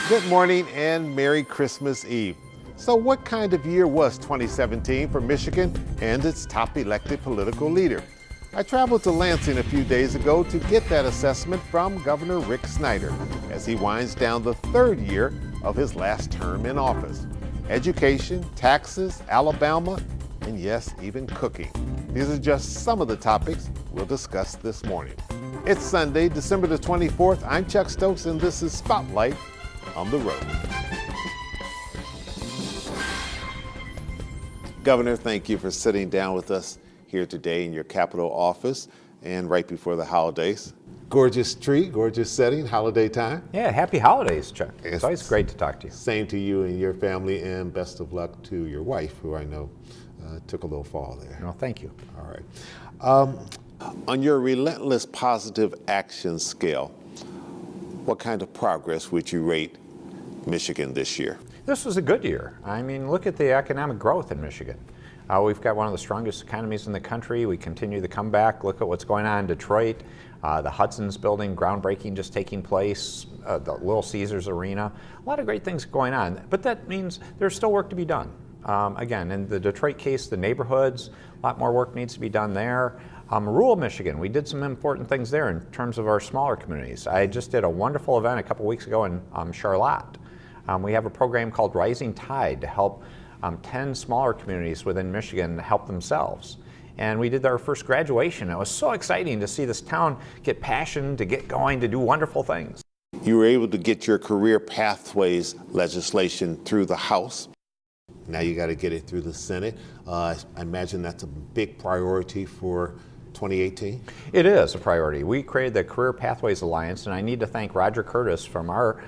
Good morning and Merry Christmas Eve. So what kind of year was 2017 for Michigan and its top elected political leader? I traveled to Lansing a few days ago to get that assessment from Governor Rick Snyder as he winds down the third year of his last term in office. Education, taxes, Alabama, and yes, even cooking. These are just some of the topics we'll discuss this morning. It's Sunday, December the 24th. I'm Chuck Stokes and this is Spotlight on the Road. Governor, thank you for sitting down with us here today in your Capitol office and right before the holidays. Gorgeous tree, gorgeous setting, holiday time. Yeah, happy holidays, Chuck. It's always great to talk to you. Same to you and your family, and best of luck to your wife, who I know took a little fall there. No, thank you. All right. On your relentless positive action scale, what kind of progress would you rate Michigan this year? This was a good year. I mean, look at the economic growth in Michigan. We've got one of the strongest economies in the country. We continue the comeback. Look at what's going on in Detroit. The Hudson's building, groundbreaking just taking place, the Little Caesars Arena. A lot of great things going on, but that means there's still work to be done. Again, in the Detroit case, the neighborhoods, a lot more work needs to be done there. Rural Michigan, we did some important things there in terms of our smaller communities. I just did a wonderful event a couple weeks ago in Charlotte. We have a program called Rising Tide to help 10 smaller communities within Michigan help themselves. And we did our first graduation. It was so exciting to see this town get passion, to get going, to do wonderful things. You were able to get your career pathways legislation through the House. Now you got to get it through the Senate. I imagine that's a big priority for 2018? It is a priority. We created the Career Pathways Alliance, and I need to thank Roger Curtis from our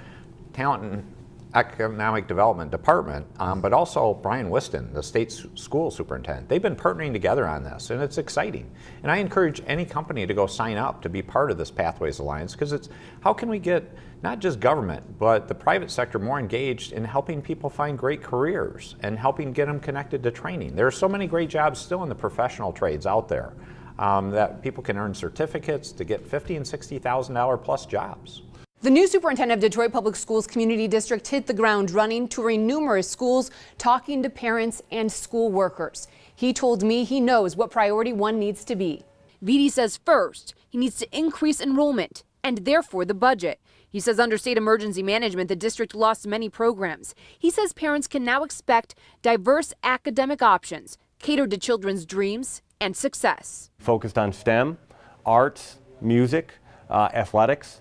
Talent and Economic Development Department, but also Brian Whiston, the state school superintendent. They've been partnering together on this, and it's exciting. And I encourage any company to go sign up to be part of this Pathways Alliance, because it's how can we get not just government, but the private sector more engaged in helping people find great careers and helping get them connected to training. There are so many great jobs still in the professional trades out there that people can earn certificates to get $50,000 and $60,000 plus jobs. The new superintendent of Detroit Public Schools Community District hit the ground running, touring numerous schools, talking to parents and school workers. He told me he knows what priority one needs to be. VD says first, he needs to increase enrollment and therefore the budget. He says under state emergency management, the district lost many programs. He says parents can now expect diverse academic options, catered to children's dreams and success. Focused on STEM, arts, music, athletics.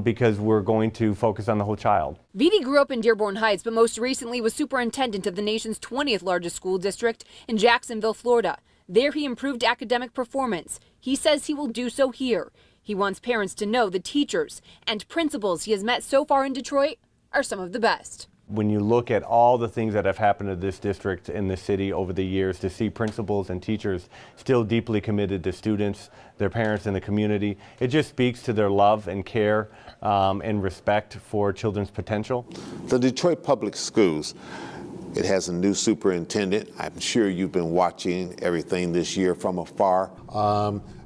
Because we're going to focus on the whole child. VD grew up in Dearborn Heights, but most recently was superintendent of the nation's 20th largest school district in Jacksonville, Florida. There he improved academic performance. He says he will do so here. He wants parents to know the teachers and principals he has met so far in Detroit are some of the best. When you look at all the things that have happened to this district and this city over the years, to see principals and teachers still deeply committed to students, their parents, and the community, it just speaks to their love and care and respect for children's potential. The Detroit Public Schools, it has a new superintendent. I'm sure you've been watching everything this year from afar.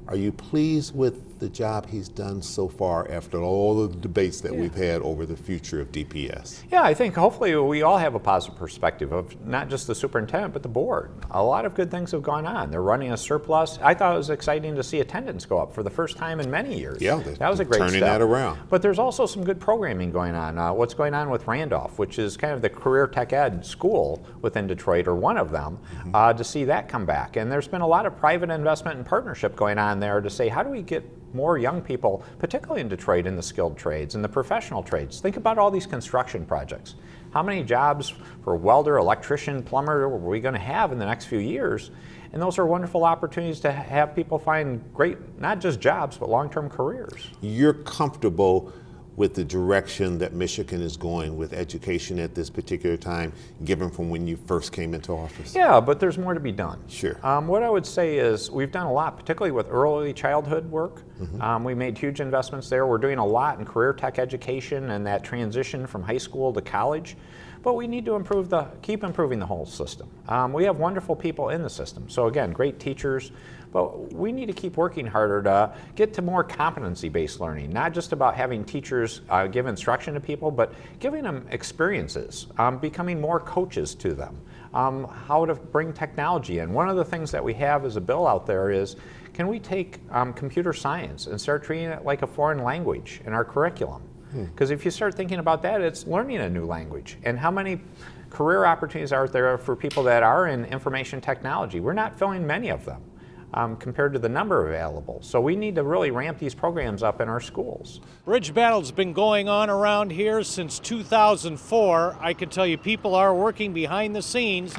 Are you pleased with the job he's done so far after all the debates that we've had over the future of DPS? Yeah, I think hopefully we all have a positive perspective of not just the superintendent, but the board. A lot of good things have gone on. They're running a surplus. I thought it was exciting to see attendance go up for the first time in many years. Yeah, that was a great turning step. That around. But there's also some good programming going on. What's going on with Randolph, which is kind of the career tech ed school within Detroit, or one of them, to see that come back. And there's been a lot of private investment and partnership going on there to say, how do we get more young people, particularly in Detroit, in the skilled trades and the professional trades? Think about all these construction projects. How many jobs for welder, electrician, plumber are we going to have in the next few years? And those are wonderful opportunities to have people find great, not just jobs, but long-term careers. You're comfortable with the direction that Michigan is going with education at this particular time, given from when you first came into office? Yeah, but there's more to be done. Sure. What I would say is we've done a lot, particularly with early childhood work. We made huge investments there. We're doing a lot in career tech education and that transition from high school to college. but we need to keep improving the whole system. We have wonderful people in the system. So again, great teachers, but we need to keep working harder to get to more competency-based learning, not just about having teachers give instruction to people, but giving them experiences, becoming more coaches to them, how to bring technology in. One of the things that we have as a bill out there is, can we take computer science and start treating it like a foreign language in our curriculum? Because if you start thinking about that, it's learning a new language. And how many career opportunities are there for people that are in information technology? We're not filling many of them compared to the number available. So we need to really ramp these programs up in our schools. Bridge battle's been going on around here since 2004. I can tell you people are working behind the scenes.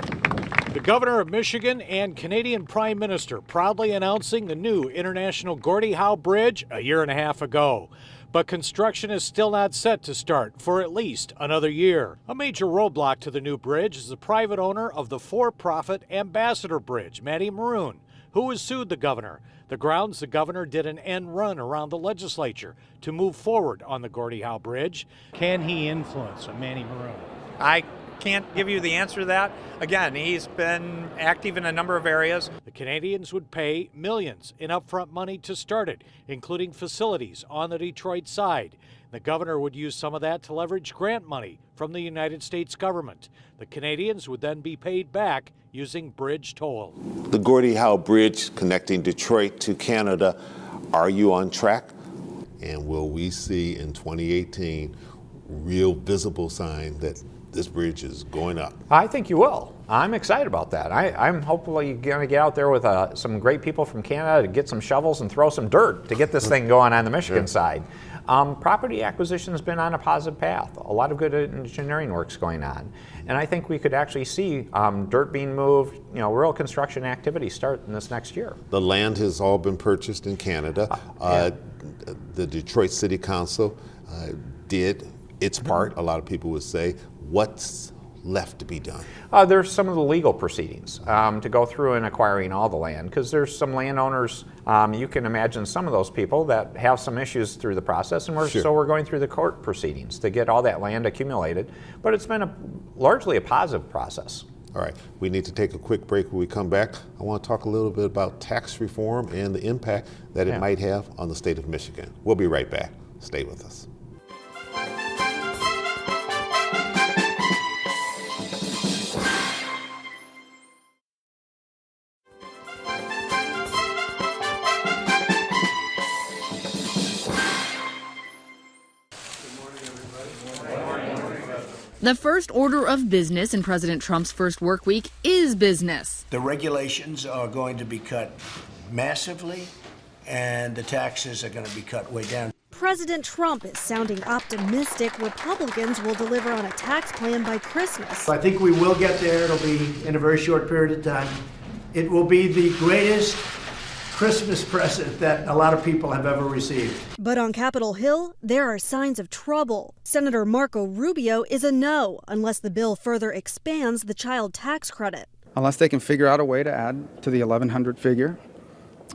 The Governor of Michigan and Canadian Prime Minister proudly announcing the new International Gordie Howe Bridge a year and a half ago. But construction is still not set to start for at least another year. A major roadblock to the new bridge is the private owner of the for-profit Ambassador Bridge, Matty Maroon, who has sued the governor. The grounds the governor did an end run around the legislature to move forward on the Gordie Howe Bridge. Can he influence a Matty Maroon? I can't give you the answer to that. Again, he's been active in a number of areas. The Canadians would pay millions in upfront money to start it, including facilities on the Detroit side. The governor would use some of that to leverage grant money from the United States government. The Canadians would then be paid back using bridge toll. The Gordie Howe Bridge connecting Detroit to Canada, are you on track? And will we see in 2018 real visible sign that this bridge is going up? I think you will. I'm excited about that. I'm hopefully going to get out there with some great people from Canada to get some shovels and throw some dirt to get this thing going on the Michigan side. Property acquisition has been on a positive path. A lot of good engineering work's going on. And I think we could actually see dirt being moved, real construction activity start in this next year. The land has all been purchased in Canada. The Detroit City Council did its part, a lot of people would say. What's left to be done? There's some of the legal proceedings to go through in acquiring all the land, because there's some landowners, you can imagine some of those people that have some issues through the process, and so we're going through the court proceedings to get all that land accumulated, but it's been largely a positive process. All right, we need to take a quick break. When we come back, I want to talk a little bit about tax reform and the impact that it might have on the state of Michigan. We'll be right back. Stay with us. The first order of business in President Trump's first work week is business. The regulations are going to be cut massively, and the taxes are going to be cut way down. President Trump is sounding optimistic Republicans will deliver on a tax plan by Christmas. I think we will get there. It'll be in a very short period of time. It will be the greatest Christmas present that a lot of people have ever received. But on Capitol Hill, there are signs of trouble. Senator Marco Rubio is a no unless the bill further expands the child tax credit. Unless they can figure out a way to add to the 1,100 figure,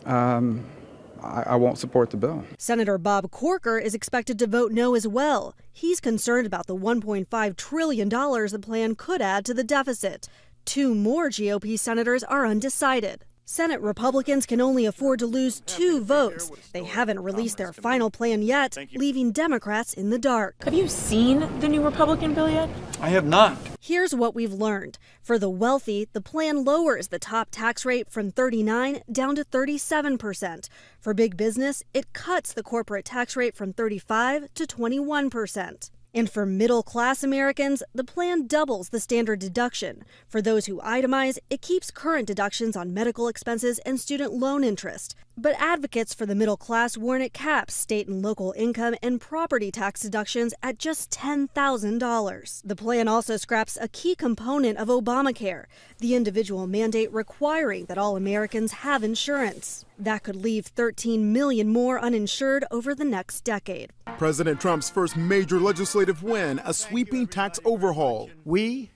I won't support the bill. Senator Bob Corker is expected to vote no as well. He's concerned about the $1.5 trillion the plan could add to the deficit. 2 more GOP senators are undecided. Senate Republicans can only afford to lose 2 votes. They haven't released their final plan yet, leaving Democrats in the dark. Have you seen the new Republican bill yet? I have not. Here's what we've learned. For the wealthy, the plan lowers the top tax rate from 39% down to 37%. For big business, it cuts the corporate tax rate from 35% to 21%. And for middle-class Americans, the plan doubles the standard deduction. For those who itemize, it keeps current deductions on medical expenses and student loan interest. But advocates for the middle class warn it caps state and local income and property tax deductions at just $10,000. The plan also scraps a key component of Obamacare, the individual mandate requiring that all Americans have insurance. That could leave 13 million more uninsured over the next decade. President Trump's first major legislative win, a sweeping tax overhaul. We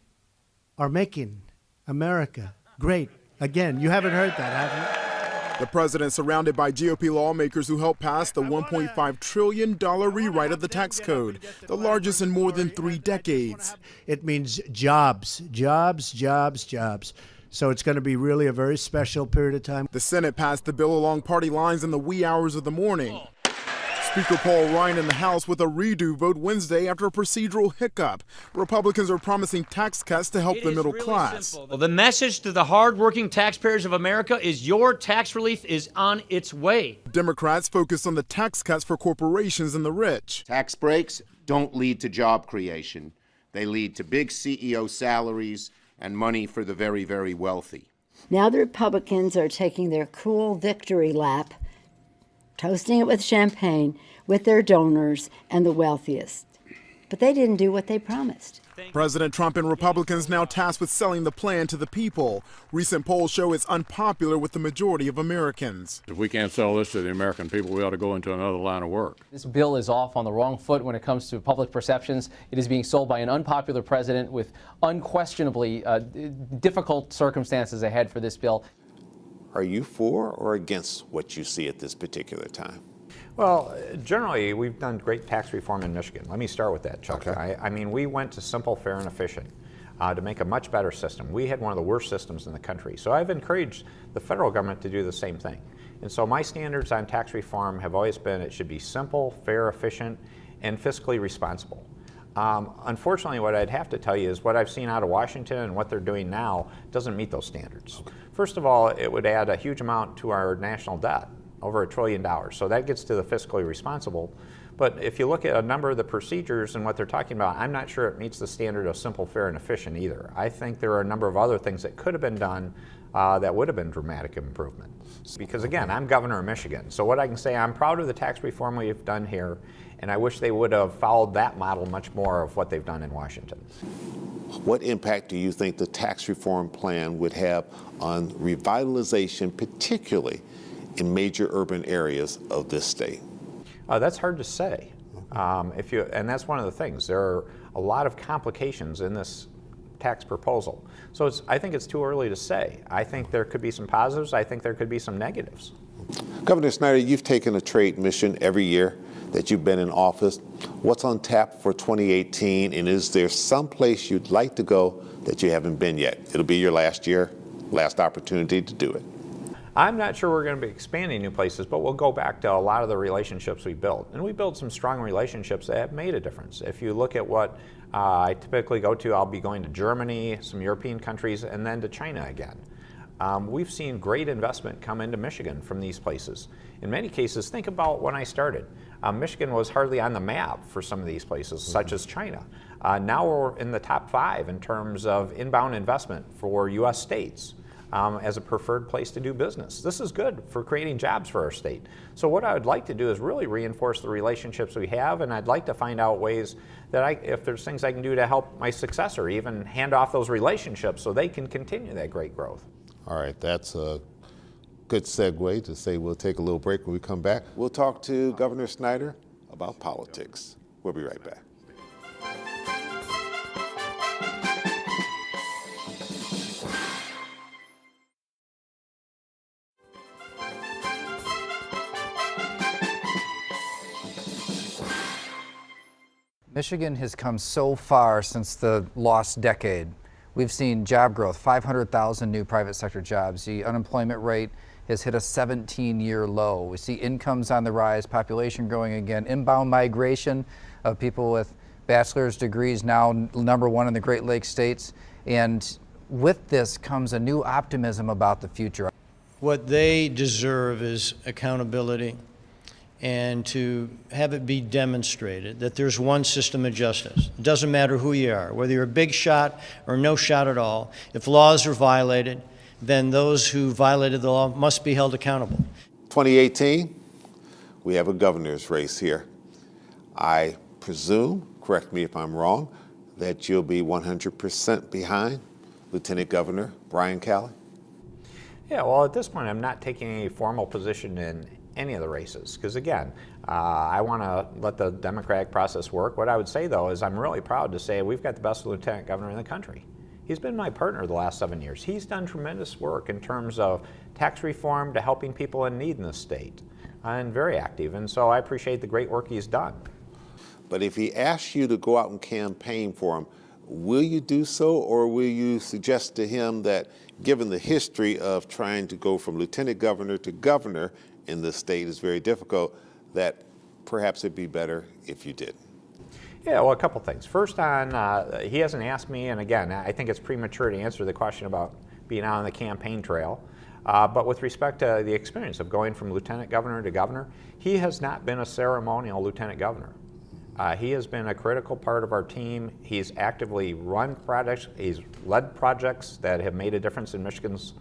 are making America great again. You haven't heard that, have you? The president surrounded by GOP lawmakers who helped pass the $1.5 trillion rewrite of the tax code, the largest in more than 3 decades. It means jobs, jobs, jobs, jobs. So it's going to be really a very special period of time. The Senate passed the bill along party lines in the wee hours of the morning. Speaker Paul Ryan in the House with a redo vote Wednesday after a procedural hiccup. Republicans are promising tax cuts to help the middle class. Well, the message to the hard-working taxpayers of America is your tax relief is on its way. Democrats focus on the tax cuts for corporations and the rich. Tax breaks don't lead to job creation. They lead to big CEO salaries and money for the very, very wealthy. Now the Republicans are taking their cool victory lap, toasting it with champagne with their donors and the wealthiest. But they didn't do what they promised. President Trump and Republicans now tasked with selling the plan to the people. Recent polls show it's unpopular with the majority of Americans. If we can't sell this to the American people, we ought to go into another line of work. This bill is off on the wrong foot when it comes to public perceptions. It is being sold by an unpopular president with unquestionably difficult circumstances ahead for this bill. Are you for or against what you see at this particular time? Well, generally, we've done great tax reform in Michigan. Let me start with that, Chuck. Okay. I mean, we went to simple, fair, and efficient to make a much better system. We had one of the worst systems in the country. So I've encouraged the federal government to do the same thing. And so my standards on tax reform have always been it should be simple, fair, efficient, and fiscally responsible. Unfortunately, what I'd have to tell you is what I've seen out of Washington and what they're doing now doesn't meet those standards. Okay. First of all, it would add a huge amount to our national debt, over $1 trillion. So that gets to the fiscally responsible. But if you look at a number of the procedures and what they're talking about, I'm not sure it meets the standard of simple, fair, and efficient either. I think there are a number of other things that could have been done that would have been dramatic improvement. Because again, I'm governor of Michigan. So what I can say, I'm proud of the tax reform we've done here, and I wish they would have followed that model much more of what they've done in Washington. What impact do you think the tax reform plan would have on revitalization, particularly in major urban areas of this state? That's hard to say. And that's one of the things. There are a lot of complications in this tax proposal. So I think it's too early to say. I think there could be some positives. I think there could be some negatives. Governor Snyder, you've taken a trade mission every year that you've been in office. What's on tap for 2018, and is there some place you'd like to go that you haven't been yet? It'll be your last year, last opportunity to do it. I'm not sure we're going to be expanding new places, but we'll go back to a lot of the relationships we built. And we built some strong relationships that have made a difference. If you look at what I typically go to, I'll be going to Germany, some European countries, and then to China again. We've seen great investment come into Michigan from these places. In many cases, think about when I started. Michigan was hardly on the map for some of these places, such as China. Now we're in the top 5 in terms of inbound investment for U.S. states. As a preferred place to do business. This is good for creating jobs for our state. So what I would like to do is really reinforce the relationships we have, and I'd like to find out ways that if there's things I can do to help my successor, even hand off those relationships so they can continue that great growth. All right, that's a good segue to say we'll take a little break. When we come back, we'll talk to Governor Snyder about politics. We'll be right back. Michigan has come so far since the lost decade. We've seen job growth, 500,000 new private sector jobs. The unemployment rate has hit a 17-year low. We see incomes on the rise, population growing again, inbound migration of people with bachelor's degrees, now #1 in the Great Lakes states. And with this comes a new optimism about the future. What they deserve is accountability, and to have it be demonstrated that there's one system of justice. It doesn't matter who you are, whether you're a big shot or no shot at all. If laws are violated, then those who violated the law must be held accountable. 2018, we have a governor's race here. I presume, correct me if I'm wrong, that you'll be 100% behind Lieutenant Governor Brian Calley? Yeah, well, at this point, I'm not taking any formal position in any of the races, because again, I want to let the democratic process work. What I would say, though, is I'm really proud to say we've got the best lieutenant governor in the country. He's been my partner the last 7 years. He's done tremendous work in terms of tax reform to helping people in need in the state, and very active. And so I appreciate the great work he's done. But if he asks you to go out and campaign for him, will you do so, or will you suggest to him that, given the history of trying to go from lieutenant governor to governor in the state is very difficult, that perhaps it'd be better if you did? Yeah, well, a couple things. First on, he hasn't asked me, and again, I think it's premature to answer the question about being out on the campaign trail. But with respect to the experience of going from lieutenant governor to governor, he has not been a ceremonial lieutenant governor. He has been a critical part of our team. He's actively run projects, he's led projects that have made a difference in Michigan's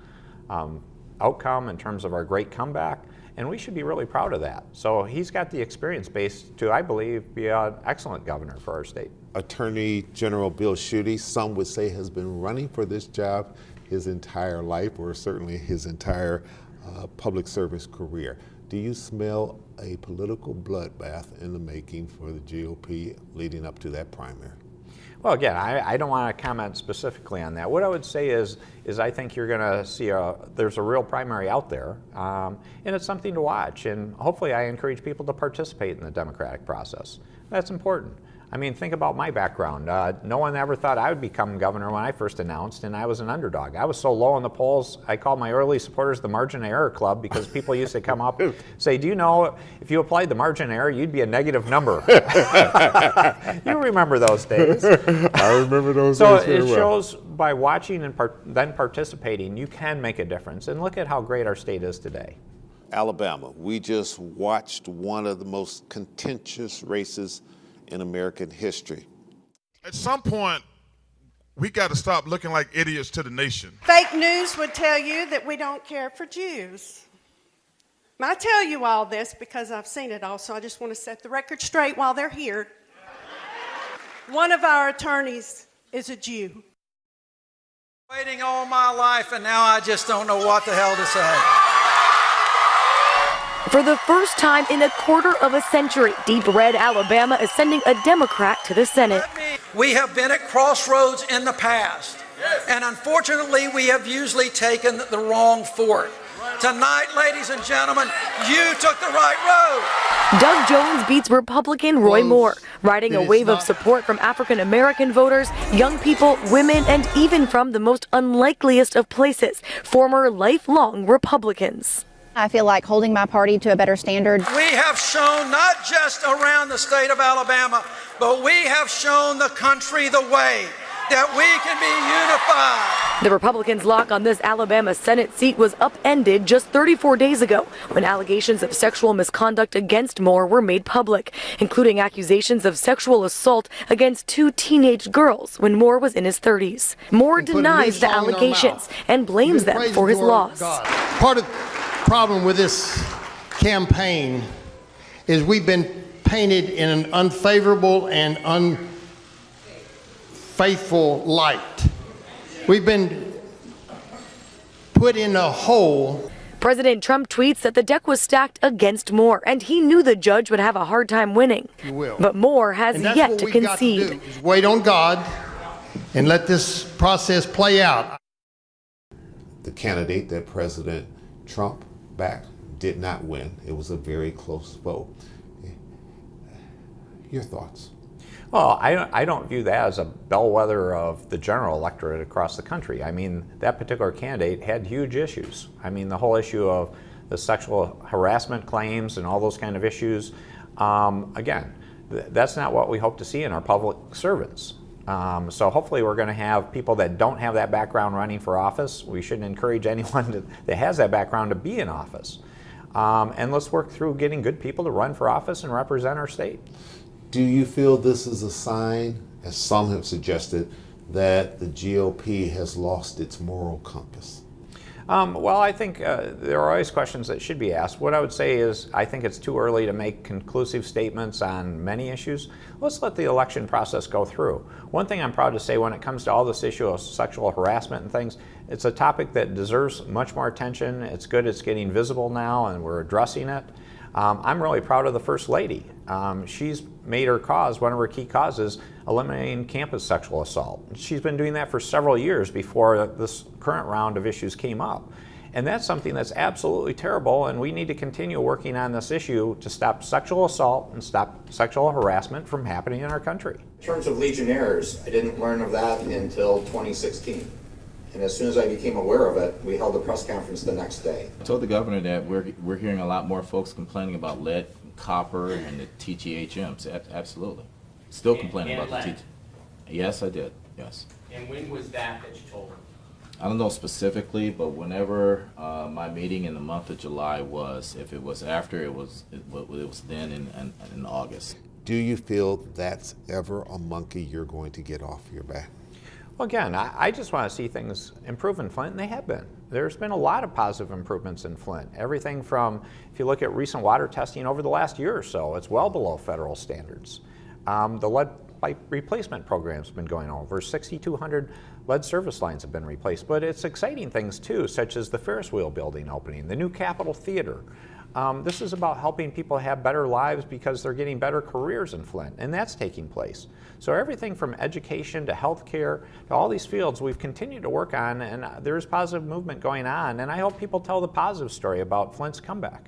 outcome in terms of our great comeback, and we should be really proud of that. So he's got the experience base to, I believe, be an excellent governor for our state. Attorney General Bill Schuette, some would say, has been running for this job his entire life, or certainly his entire public service career. Do you smell a political bloodbath in the making for the GOP leading up to that primary? Well, again, I don't want to comment specifically on that. What I would say is I think you're going to see there's a real primary out there, and it's something to watch. And hopefully I encourage people to participate in the democratic process. That's important. I mean, think about my background. No one ever thought I would become governor when I first announced, and I was an underdog. I was so low in the polls, I called my early supporters the Margin of Error Club, because people used to come up and say, do you know, if you applied the margin of error, you'd be a negative number. You remember those days. I remember those so days very it well. shows by watching and then participating, you can make a difference. And look at how great our state is today. Alabama, we just watched one of the most contentious races in American history. At some point, we got to stop looking like idiots to the nation. Fake news would tell you that we don't care for Jews. I tell you all this because I've seen it all, so I just want to set the record straight while they're here. One of our attorneys is a Jew. Waiting all my life, and now I just don't know what the hell to say. For the first time in a quarter of a century, Deep Red Alabama is sending a Democrat to the Senate. We have been at crossroads in the past, and unfortunately, we have usually taken the wrong fork. Tonight, ladies and gentlemen, you took the right road. Doug Jones beats Republican Roy Moore, riding a wave of support from African American voters, young people, women, and even from the most unlikeliest of places, former lifelong Republicans. I feel like holding my party to a better standard. We have shown not just around the state of Alabama, but we have shown the country the way that we can be unified. The Republicans' lock on this Alabama Senate seat was upended just 34 days ago when allegations of sexual misconduct against Moore were made public, including accusations of sexual assault against 2 teenage girls when Moore was in his 30s. Moore denies the allegations and blames them for his loss. Part of the problem with this campaign is we've been painted in an unfavorable and unfaithful light. We've been put in a hole. President Trump tweets that the deck was stacked against Moore, and he knew the judge would have a hard time winning. But Moore has yet to concede. Got to do is wait on God and let this process play out. The candidate that President Trump backed did not win. It was a very close vote. Your thoughts? Well, I don't view that as a bellwether of the general electorate across the country. I mean, that particular candidate had huge issues. I mean, the whole issue of the sexual harassment claims and all those kind of issues. Again, that's not what we hope to see in our public servants. So hopefully we're going to have people that don't have that background running for office. We shouldn't encourage anyone that has that background to be in office. And let's work through getting good people to run for office and represent our state. Do you feel this is a sign, as some have suggested, that the GOP has lost its moral compass? Well, I think there are always questions that should be asked. What I would say is I think it's too early to make conclusive statements on many issues. Let's let the election process go through. One thing I'm proud to say when it comes to all this issue of sexual harassment and things, it's a topic that deserves much more attention. It's good it's getting visible now and we're addressing it. I'm really proud of the First Lady. She's made her cause, one of her key causes, eliminating campus sexual assault. She's been doing that for several years before this current round of issues came up. And that's something that's absolutely terrible, and we need to continue working on this issue to stop sexual assault and stop sexual harassment from happening in our country. In terms of Legionnaires, I didn't learn of that until 2016. And as soon as I became aware of it, we held a press conference the next day. I told the governor that we're hearing a lot more folks complaining about lead, copper, and the TTHMs. Absolutely. Still complaining about the TTHMs. Yes, I did. Yes. And when was that you told her? I don't know specifically, but whenever my meeting in the month of July was, if it was after, it was then in August. Do you feel that's ever a monkey you're going to get off your back? Well, again, I just want to see things improve in Flint, and they have been. There's been a lot of positive improvements in Flint. Everything from, if you look at recent water testing over the last year or so, it's well below federal standards. The lead pipe replacement program's been going on. Over 6,200 lead service lines have been replaced, but it's exciting things too, such as the Ferris wheel building opening, the new Capitol Theater. This is about helping people have better lives because they're getting better careers in Flint, and that's taking place. So everything from education to healthcare to all these fields we've continued to work on, and there's positive movement going on, and I hope people tell the positive story about Flint's comeback.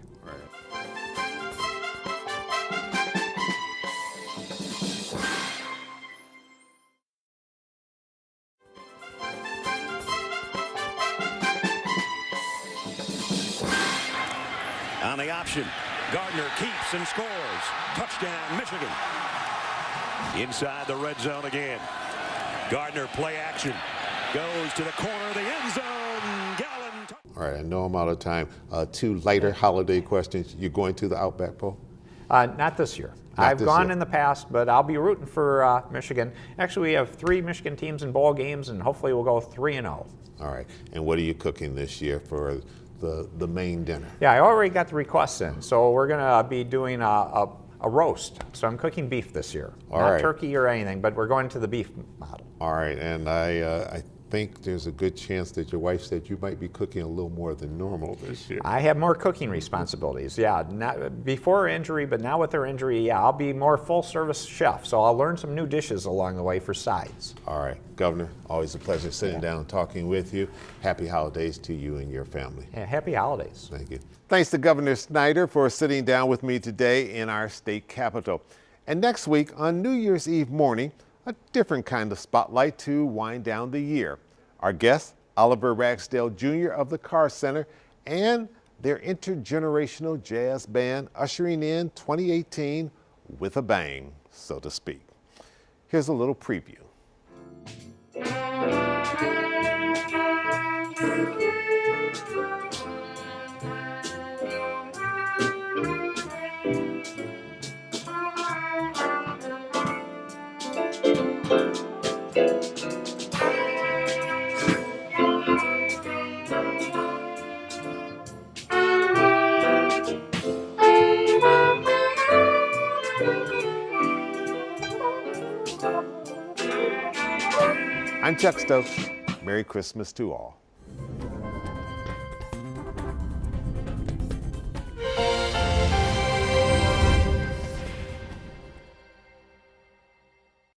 On the option, Gardner keeps and scores. Touchdown, Michigan. Inside the red zone again. Gardner play action. Goes to the corner of the end zone. Gallen. All right, I know I'm out of time. Two lighter holiday questions. You going to the Outback Bowl? Not this year. I've gone in the past, but I'll be rooting for Michigan. Actually, we have 3 Michigan teams in bowl games, and hopefully we'll go 3-0. All right, and what are you cooking this year for the main dinner? Yeah, I already got the requests in, so we're going to be doing a roast. So I'm cooking beef this year. Not turkey or anything, but we're going to the beef model. All right, and I think there's a good chance that your wife said you might be cooking a little more than normal this year. I have more cooking responsibilities, yeah. Not before injury, but now with her injury, yeah, I'll be more full-service chef, so I'll learn some new dishes along the way for sides. All right, Governor, always a pleasure sitting down and talking with you. Happy holidays to you and your family. Yeah, happy holidays. Thank you. Thanks to Governor Snyder for sitting down with me today in our state capitol. And next week, on New Year's Eve morning, a different kind of spotlight to wind down the year. Our guest, Oliver Ragsdale Jr. of the Carr Center, and their intergenerational jazz band ushering in 2018 with a bang, so to speak. Here's a little preview. I'm Chuck Stokes. Merry Christmas to all.